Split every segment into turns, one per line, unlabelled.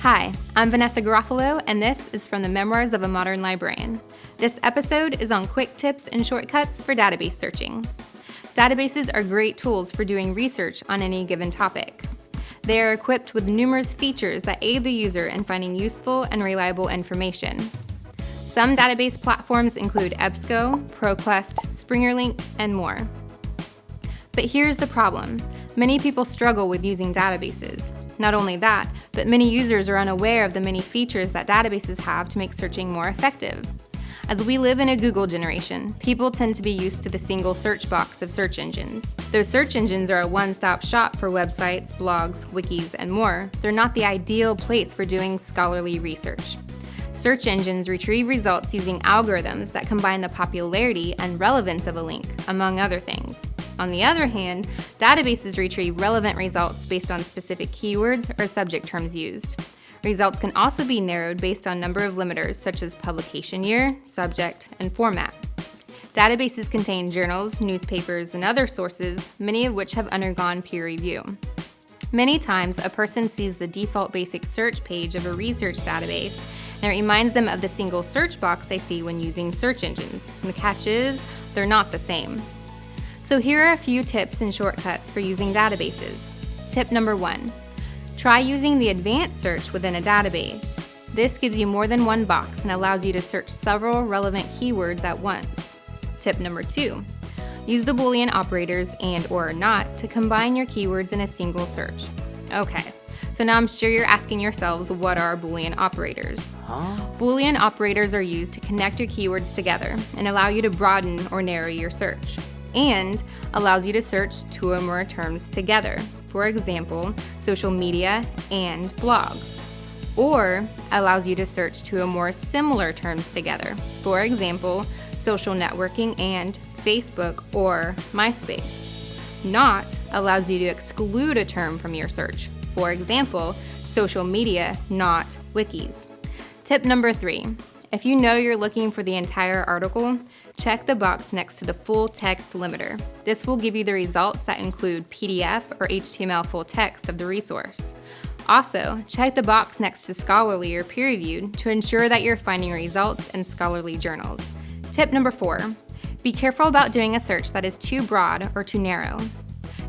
Hi, I'm Vanessa Garofalo, and this is from the Memoirs of a Modern Librarian. This episode is on quick tips and shortcuts for database searching. Databases are great tools for doing research on any given topic. They are equipped with numerous features that aid the user in finding useful and reliable information. Some database platforms include EBSCO, ProQuest, SpringerLink, and more. But here's the problem. Many people struggle with using databases. Not only that, but many users are unaware of the many features that databases have to make searching more effective. As we live in a Google generation, people tend to be used to the single search box of search engines. Though search engines are a one-stop shop for websites, blogs, wikis, and more, they're not the ideal place for doing scholarly research. Search engines retrieve results using algorithms that combine the popularity and relevance of a link, among other things. On the other hand, databases retrieve relevant results based on specific keywords or subject terms used. Results can also be narrowed based on number of limiters such as publication year, subject, and format. Databases contain journals, newspapers, and other sources, many of which have undergone peer review. Many times, a person sees the default basic search page of a research database, and it reminds them of the single search box they see when using search engines. And the catch is, they're not the same. So here are a few tips and shortcuts for using databases. Tip number 1. Try using the advanced search within a database. This gives you more than one box and allows you to search several relevant keywords at once. Tip number 2. Use the Boolean operators and or not to combine your keywords in a single search. Okay, so now I'm sure you're asking yourselves, what are Boolean operators? Boolean operators are used to connect your keywords together and allow you to broaden or narrow your search, and allows you to search two or more terms together. For example, social media and blogs. Or allows you to search two or more similar terms together. For example, social networking and Facebook or MySpace. Not allows you to exclude a term from your search. For example, social media, not wikis. Tip number 3. If you know you're looking for the entire article, check the box next to the full text limiter. This will give you the results that include PDF or HTML full text of the resource. Also, check the box next to scholarly or peer-reviewed to ensure that you're finding results in scholarly journals. Tip number 4. Be careful about doing a search that is too broad or too narrow.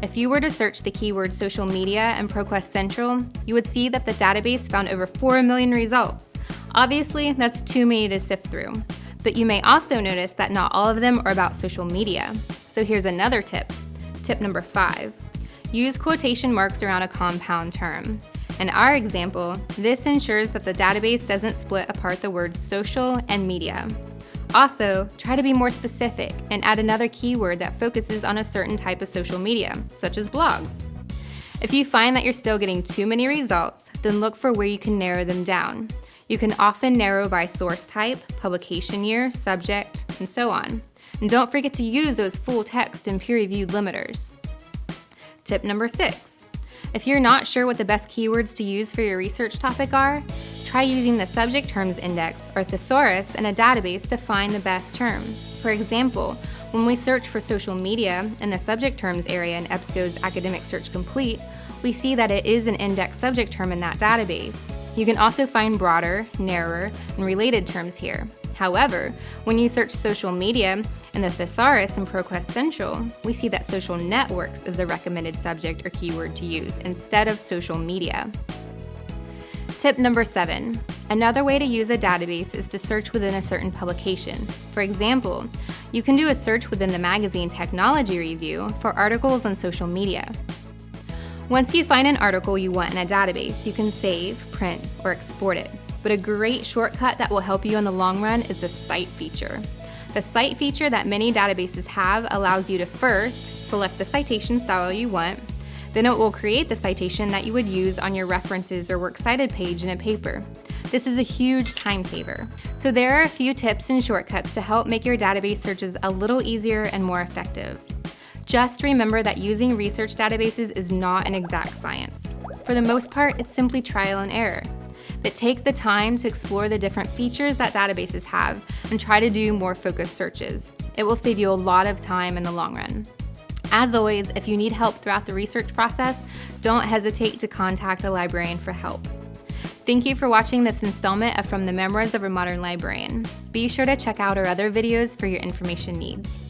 If you were to search the keyword social media and ProQuest Central, you would see that the database found over 4 million results. Obviously, that's too many to sift through. But you may also notice that not all of them are about social media. So here's another tip. Tip number 5. Use quotation marks around a compound term. In our example, this ensures that the database doesn't split apart the words social and media. Also, try to be more specific and add another keyword that focuses on a certain type of social media, such as blogs. If you find that you're still getting too many results, then look for where you can narrow them down. You can often narrow by source type, publication year, subject, and so on. And don't forget to use those full text and peer-reviewed limiters. Tip number 6. If you're not sure what the best keywords to use for your research topic are, try using the Subject Terms Index or thesaurus in a database to find the best term. For example, when we search for social media in the subject terms area in EBSCO's Academic Search Complete, we see that it is an index subject term in that database. You can also find broader, narrower, and related terms here. However, when you search social media in the thesaurus in ProQuest Central, we see that social networks is the recommended subject or keyword to use instead of social media. Tip number 7. Another way to use a database is to search within a certain publication. For example, you can do a search within the magazine Technology Review for articles on social media. Once you find an article you want in a database, you can save, print, or export it. But a great shortcut that will help you in the long run is the Cite feature. The Cite feature that many databases have allows you to first select the citation style you want, then it will create the citation that you would use on your references or works cited page in a paper. This is a huge time saver. So there are a few tips and shortcuts to help make your database searches a little easier and more effective. Just remember that using research databases is not an exact science. For the most part, it's simply trial and error. But take the time to explore the different features that databases have and try to do more focused searches. It will save you a lot of time in the long run. As always, if you need help throughout the research process, don't hesitate to contact a librarian for help. Thank you for watching this installment of From the Memoirs of a Modern Librarian. Be sure to check out our other videos for your information needs.